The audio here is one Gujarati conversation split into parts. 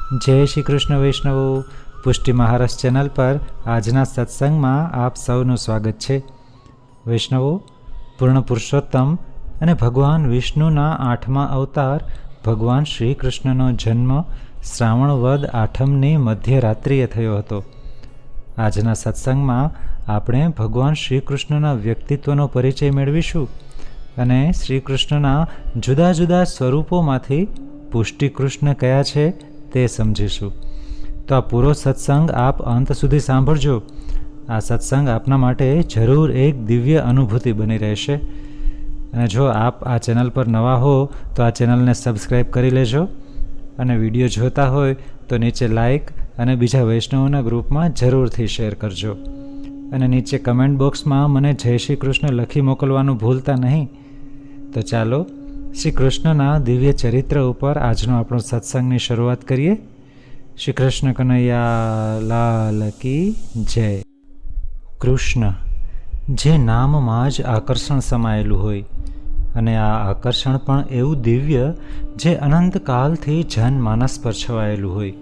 જય શ્રી કૃષ્ણ વૈષ્ણવો, પુષ્ટિ મહારાજ ચેનલ પર આજના સત્સંગમાં આપ સૌનું સ્વાગત છે. વૈષ્ણવો, પૂર્ણ પુરુષોત્તમ અને ભગવાન વિષ્ણુના 8મા અવતાર ભગવાન શ્રી કૃષ્ણનો જન્મ શ્રાવણ વદ 8મની મધ્યરાત્રિએ થયો હતો. આજના સત્સંગમાં આપણે ભગવાન શ્રી કૃષ્ણના વ્યક્તિત્વનો પરિચય મેળવીશું અને શ્રી કૃષ્ણના જુદા જુદા સ્વરૂપોમાંથી પુષ્ટિ કૃષ્ણ કયા છે તે સમજીશું. તો આ પૂરો સત્સંગ આપ અંત સુધી સાંભળજો. આ સત્સંગ આપના માટે જરૂર એક દિવ્ય અનુભૂતિ બની રહેશે. અને જો આપ આ ચેનલ પર નવા હો તો આ ચેનલને સબસ્ક્રાઈબ કરી લેજો અને વિડીયો જોતા હોય તો નીચે લાઈક અને બીજા વૈષ્ણવોના ગ્રુપમાં જરૂરથી શેર કરજો. અને નીચે કમેન્ટ બોક્સમાં મને જય શ્રી કૃષ્ણ લખી મોકલવાનું ભૂલતા નહીં. તો ચાલો શ્રી કૃષ્ણના દિવ્ય ચરિત્ર ઉપર આજનો આપણો સત્સંગની શરૂઆત કરીએ. શ્રી કૃષ્ણ કનૈયા લાલ કી જય. કૃષ્ણ જે નામમાં જ આકર્ષણ સમાયેલું હોય અને આ આકર્ષણ પણ એવું દિવ્ય જે અનંતકાલથી જનમાનસ પર છવાયેલું હોય.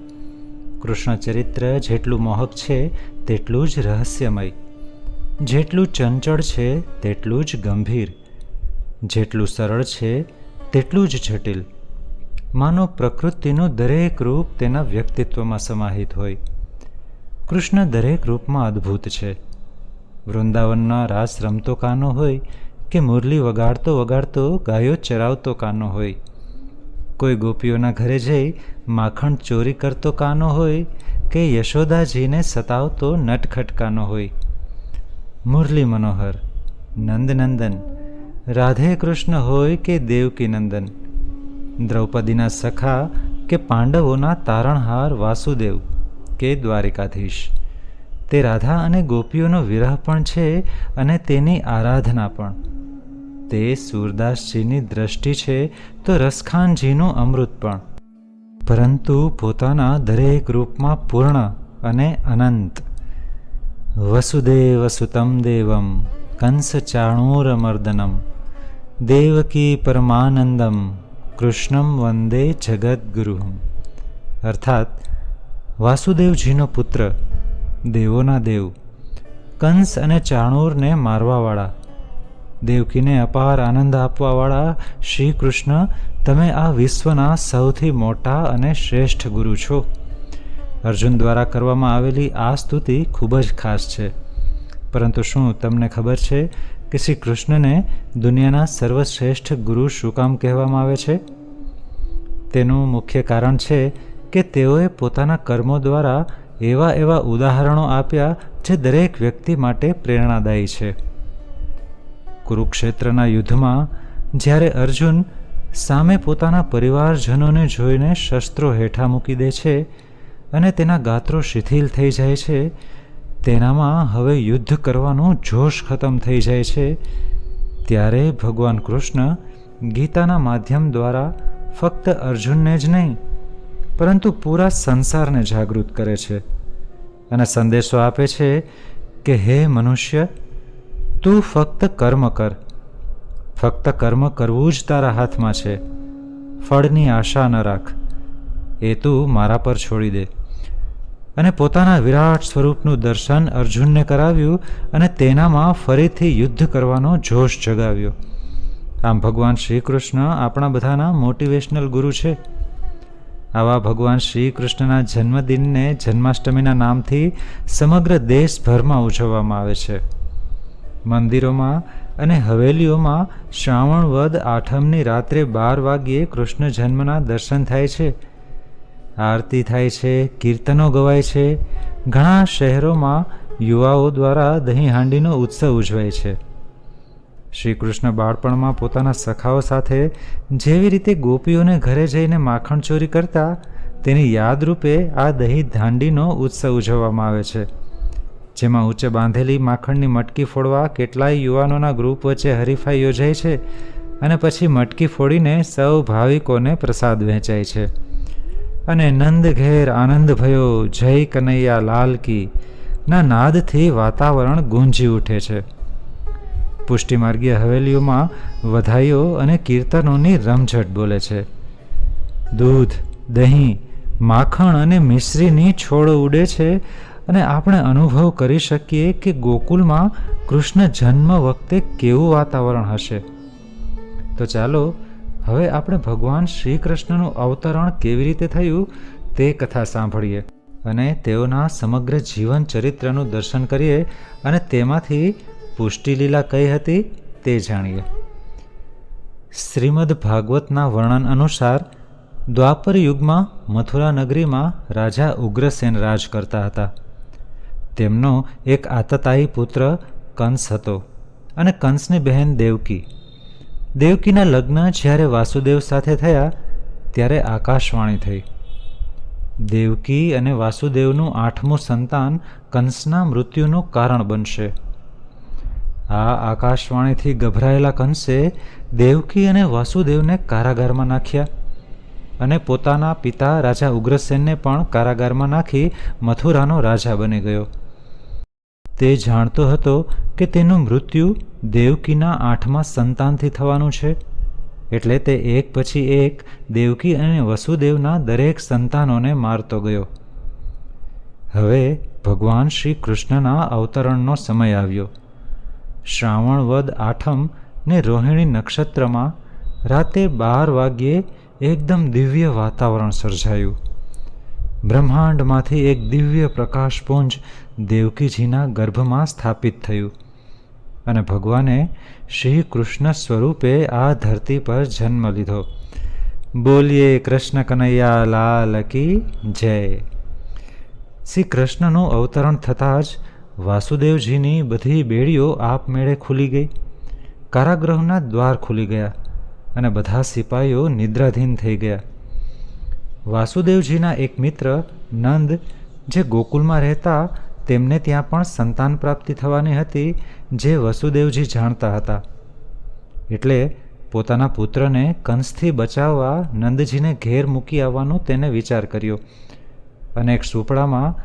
કૃષ્ણ ચરિત્ર જેટલું મોહક છે તેટલું જ રહસ્યમય, જેટલું ચંચળ છે તેટલું જ ગંભીર, જેટલું સરળ છે તેટલું જ જટિલ. માનો પ્રકૃતિનું દરેક રૂપ તેના વ્યક્તિત્વમાં સમાહિત હોય. કૃષ્ણ દરેક રૂપમાં અદ્ભુત છે. વૃંદાવનના રાસ રમતો કાનો હોય કે મુરલી વગાડતો વગાડતો ગાયો ચરાવતો કાનો હોય, કોઈ ગોપીઓના ઘરે જઈ માખણ ચોરી કરતો કાનો હોય કે યશોદાજીને સતાવતો નટખટ કાનો હોય. મુરલી મનોહર, નંદનંદન, રાધે કૃષ્ણ હોય કે દેવકી નંદન, દ્રૌપદીના સખા કે પાંડવોના તારણહાર વાસુદેવ કે દ્વારિકાધીશ, તે રાધા અને ગોપીઓનો વિરહ પણ છે અને તેની આરાધના પણ. તે સૂરદાસજીની દ્રષ્ટિ છે તો રસખાનજીનું અમૃત પણ. પરંતુ પોતાના દરેક રૂપમાં પૂર્ણ અને અનંત. વસુદેવ સુતમ દેવમ કંસ ચાણૂરમર્દનમ દેવકી પરમાનંદમ કૃષ્ણમ વંદે જગદગુરુમ. અર્થાત વાસુદેવજીનો પુત્ર, દેવોના દેવ, કંસ અને ચાણૂરને મારવાવાળા, દેવકીને અપાર આનંદ આપવાવાળા શ્રી કૃષ્ણ, તમે આ વિશ્વના સૌથી મોટા અને શ્રેષ્ઠ ગુરુ છો. અર્જુન દ્વારા કરવામાં આવેલી આ સ્તુતિ ખૂબ જ ખાસ છે. પરંતુ શું તમને ખબર છે કે શ્રી કૃષ્ણને દુનિયાના સર્વશ્રેષ્ઠ ગુરુ શું કામ કહેવામાં આવે છે? તેનું મુખ્ય કારણ છે કે તેઓએ પોતાના કર્મો દ્વારા એવા ઉદાહરણો આપ્યા જે દરેક વ્યક્તિ માટે પ્રેરણાદાયી છે. કુરુક્ષેત્રના યુદ્ધમાં જ્યારે અર્જુન સામે પોતાના પરિવારજનોને જોઈને શસ્ત્રો હેઠા મૂકી દે છે અને તેના ગાત્રો શિથિલ થઈ જાય છે, તેનામાં હવે યુદ્ધ કરવાનો જોશ ખતમ થઈ જાય છે, ત્યારે ભગવાન કૃષ્ણ ગીતાના માધ્યમ દ્વારા ફક્ત અર્જુનને જ નહીં પરંતુ પૂરા સંસારને જાગૃત કરે છે અને સંદેશો આપે છે કે હે મનુષ્ય, તું ફક્ત કર્મ કર. ફક્ત કર્મ કરવું જ તારા હાથમાં છે. ફળની આશા ન રાખ. એ તું મારા પર છોડી દે. અને પોતાના વિરાટ સ્વરૂપનું દર્શન અર્જુનને કરાવ્યું અને તેનામાં ફરીથી યુદ્ધ કરવાનો જોશ જગાવ્યો. આમ ભગવાન શ્રી કૃષ્ણ આપણા બધાના મોટિવેશનલ ગુરુ છે. આવા ભગવાન શ્રી કૃષ્ણના જન્મદિનને જન્માષ્ટમીના નામથી સમગ્ર દેશભરમાં ઉજવવામાં આવે છે. મંદિરોમાં અને હવેલીઓમાં શ્રાવણ વદ 8મની રાત્રે 12 વાગ્યે કૃષ્ણ જન્મના દર્શન થાય છે, આરતી થાય છે, કીર્તનો ગવાય છે. ઘણા શહેરોમાં યુવાઓ દ્વારા દહીં હાંડીનો ઉત્સવ ઉજવાય છે. શ્રી કૃષ્ણ બાળપણમાં પોતાના સખાઓ સાથે જેવી રીતે ગોપીઓને ઘરે જઈને માખણ ચોરી કરતા, તેની યાદરૂપે આ દહીં હાંડીનો ઉત્સવ ઉજવવામાં આવે છે, જેમાં ઊંચે બાંધેલી માખણની મટકી ફોડવા કેટલાય યુવાનોના ગ્રુપ વચ્ચે હરીફાઈ યોજાય છે અને પછી મટકી ફોડીને સૌ ભાવિકોને પ્રસાદ વહેંચાય છે. અને નંદ ઘેર આનંદ ભયો જય કનૈયા લાલ કી ના નાદથી વાતાવરણ ગુંજી ઉઠે છે. પુષ્ટિમાર્ગીય હવેલીઓમાં વધાઈઓ અને કીર્તનોની રમઝટ બોલે છે. દૂધ, દહીં, માખણ અને મિશ્રીની છોડ ઉડે છે અને આપણે અનુભવ કરી શકીએ કે ગોકુલમાં કૃષ્ણ જન્મ વખતે કેવું વાતાવરણ હશે. તો ચાલો હવે આપણે ભગવાન શ્રી કૃષ્ણનું અવતરણ કેવી રીતે થયું તે કથા સાંભળીએ અને તેઓના સમગ્ર જીવન ચરિત્રનું દર્શન કરીએ અને તેમાંથી પુષ્ટિલીલા કઈ હતી તે જાણીએ. શ્રીમદ ભાગવતના વર્ણન અનુસાર દ્વાપર યુગમાં મથુરા નગરીમાં રાજા ઉગ્રસેન રાજ કરતા હતા. તેમનો એક આતતાયી પુત્ર કંસ હતો અને કંસની બહેન દેવકી. દેવકીના લગ્ન જ્યારે વાસુદેવ સાથે થયા ત્યારે આકાશવાણી થઈ. દેવકી અને વાસુદેવનું 8મું સંતાન કંસના મૃત્યુનું કારણ બનશે. આ આકાશવાણીથી ગભરાયેલા કંસે દેવકી અને વાસુદેવને કારાગારમાં નાખ્યા અને પોતાના પિતા રાજા ઉગ્રસેનને પણ કારાગારમાં નાખી મથુરાનો રાજા બની ગયો. તે જાણતો હતો કે તેનું મૃત્યુ દેવકીના 8મા સંતાનથી થવાનું છે, એટલે તે એક પછી એક દેવકી અને વસુદેવના દરેક સંતાનોને મારતો ગયો. હવે ભગવાન શ્રી કૃષ્ણના અવતરણનો સમય આવ્યો. શ્રાવણ વદ 8મ ને રોહિણી નક્ષત્રમાં રાતે 12 વાગ્યે એકદમ દિવ્ય વાતાવરણ સર્જાયું. બ્રહ્માંડમાંથી એક દિવ્ય પ્રકાશપુંજ દેવકીજીના ગર્ભમાં સ્થાપિત થયું અને ભગવાને શ્રી કૃષ્ણ સ્વરૂપે આ ધરતી પર જન્મ લીધો. બોલીએ કૃષ્ણ કનૈયા લાલ કી જય. શ્રી કૃષ્ણનું અવતરણ થતાં જ વાસુદેવજીની બધી બેડીઓ આપમેળે ખુલી ગઈ. કારાગૃહના દ્વાર ખુલી ગયા અને બધા સિપાહીઓ નિદ્રાધીન થઈ ગયા. વાસુદેવજીના એક મિત્ર નંદ જે ગોકુલમાં રહેતા તેમને ત્યાં પણ સંતાન પ્રાપ્તિ થવાની હતી જે વસુદેવજી જાણતા હતા. એટલે પોતાના પુત્રને કંસથી બચાવવા નંદજીને ઘેર મૂકી આવવાનો તેને વિચાર કર્યો અને એક સૂપડામાં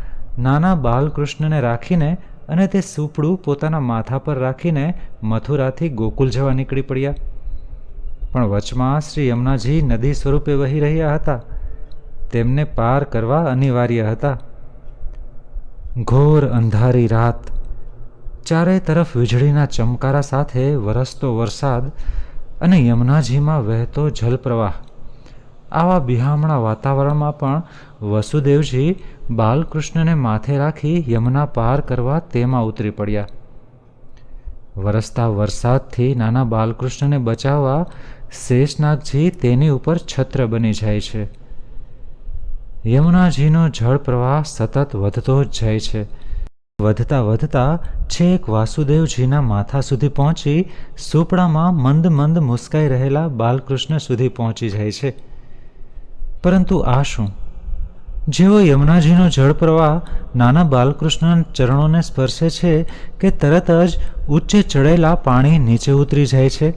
નાના બાલકૃષ્ણને રાખીને અને તે સૂપડું પોતાના માથા પર રાખીને મથુરાથી ગોકુલ જવા નીકળી પડ્યા. પણ વચમાં શ્રી યમુનાજી નદી સ્વરૂપે વહી રહ્યા હતા. તેમને પાર કરવા અનિવાર્ય હતા. ઘોર અંધારી રાત, ચારે તરફ વીજળીના ચમકારા સાથે વરસતો વરસાદ અને યમુનાજીમાં વહેતો જલપ્રવાહ. આવા બિહામણા વાતાવરણમાં પણ વસુદેવજી બાલકૃષ્ણને માથે રાખી યમુના પાર કરવા તેમાં ઉતરી પડ્યા. વરસતા વરસાદથી નાના બાલકૃષ્ણને બચાવવા શેષનાગજી તેની ઉપર છત્ર બની જાય છે. યમુનાજીનો જળ પ્રવાહ સતત વધતો જ જાય છે. વધતા વધતા છેક વાસુદેવજીના માથા સુધી પહોંચી સૂપડામાં મંદ મંદ મુસ્કાઈ રહેલા બાલકૃષ્ણ સુધી પહોંચી જાય છે. પરંતુ આ શું? જેવો યમુનાજીનો જળ પ્રવાહ નાના બાલકૃષ્ણના ચરણોને સ્પર્શે છે કે તરત જ ઊંચે ચડેલા પાણી નીચે ઉતરી જાય છે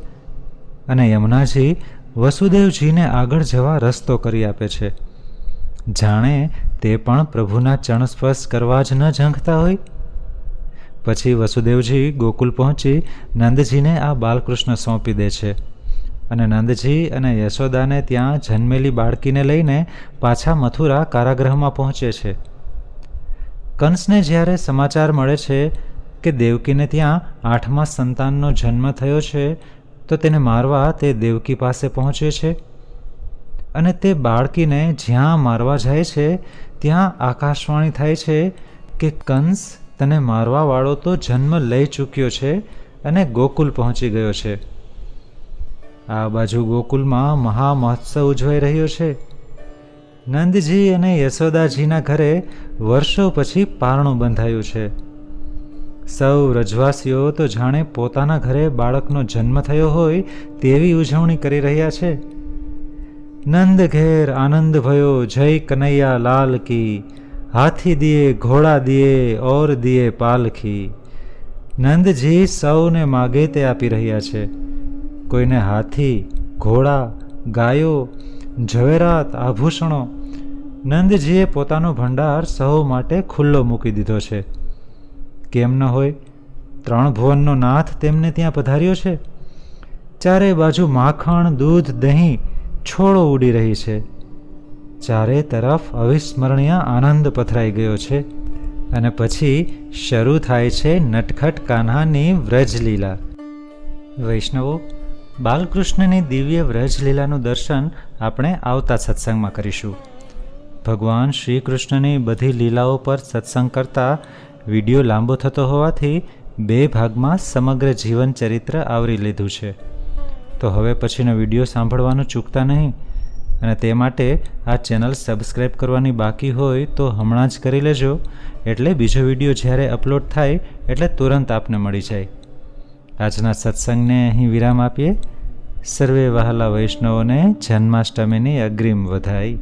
અને યમુનાજી વસુદેવજીને આગળ જવા રસ્તો કરી આપે છે. જાણે તે પણ પ્રભુના ચરણ સ્પર્શ કરવા જ ન ઝંખતા હોય. પછી વસુદેવજી ગોકુલ પહોંચી નંદજીને આ બાલકૃષ્ણ સોંપી દે છે અને નંદજી અને યશોદાને ત્યાં જન્મેલી બાળકીને લઈને પાછા મથુરા કારાગૃહમાં પહોંચે છે. કંસને જ્યારે સમાચાર મળે છે કે દેવકીને ત્યાં 8મા સંતાનનો જન્મ થયો છે તો તેને મારવા તે દેવકી પાસે પહોંચે છે અને તે બાળકીને જ્યાં મારવા જાય છે ત્યાં આકાશવાણી થાય છે કે કંસ તને મારવાવાળો તો જન્મ લઈ ચૂક્યો છે અને ગોકુલ પહોંચી ગયો છે. આ બાજુ ગોકુલમાં મહામહોત્સવ ઉજવાઈ રહ્યો છે. નંદજી અને યશોદાજીના ઘરે વર્ષો પછી પારણું બંધાયું છે. સૌ રજવાસીઓ તો જાણે પોતાના ઘરે બાળકનો જન્મ થયો હોય તેવી ઉજવણી કરી રહ્યા છે. નંદ ઘેર આનંદ ભયો જય કનૈયા લાલ કી, હાથી દિયે ઘોડા દિયે ઓર દિયે પાલખી. નંદજી સૌને માગે તે આપી રહ્યા છે. કોઈને હાથી, ઘોડા, ગાયો, ઝવેરાત, આભૂષણો. નંદજીએ પોતાનો ભંડાર સૌ માટે ખુલ્લો મૂકી દીધો છે. કેમ ન હોય? 3 ભુવનનો નાથ તેમને ત્યાં પધાર્યો છે. ચારે બાજુ માખણ, દૂધ, દહીં, છોડો ઉડી રહી છે. ચારે તરફ અવિસ્મરણીય આનંદ પથરાઈ ગયો છે. અને પછી શરૂ થાય છે નટખટ કાન્હાની વ્રજલીલા. વૈષ્ણવો, બાલકૃષ્ણની દિવ્ય વ્રજલીલાનું દર્શન આપણે આવતા સત્સંગમાં કરીશું. ભગવાન શ્રી કૃષ્ણની બધી લીલાઓ પર સત્સંગ કરતાં વિડીયો લાંબો થતો હોવાથી 2 ભાગમાં સમગ્ર જીવન ચરિત્ર આવરી લીધું છે. તો હવે પછીનો વિડીયો સાંભળવાનું ચૂકતા નહીં. અને તે માટે આ ચેનલ સબસ્ક્રાઈબ કરવાની બાકી હોય તો હમણાં જ કરી લેજો, એટલે બીજો વિડીયો જ્યારે અપલોડ થાય એટલે તુરંત આપને મળી જાય. આજના સત્સંગને અહીં વિરામ આપીએ. સર્વે વહાલા વૈષ્ણવોને જન્માષ્ટમીની અગ્રિમ વધાઈ.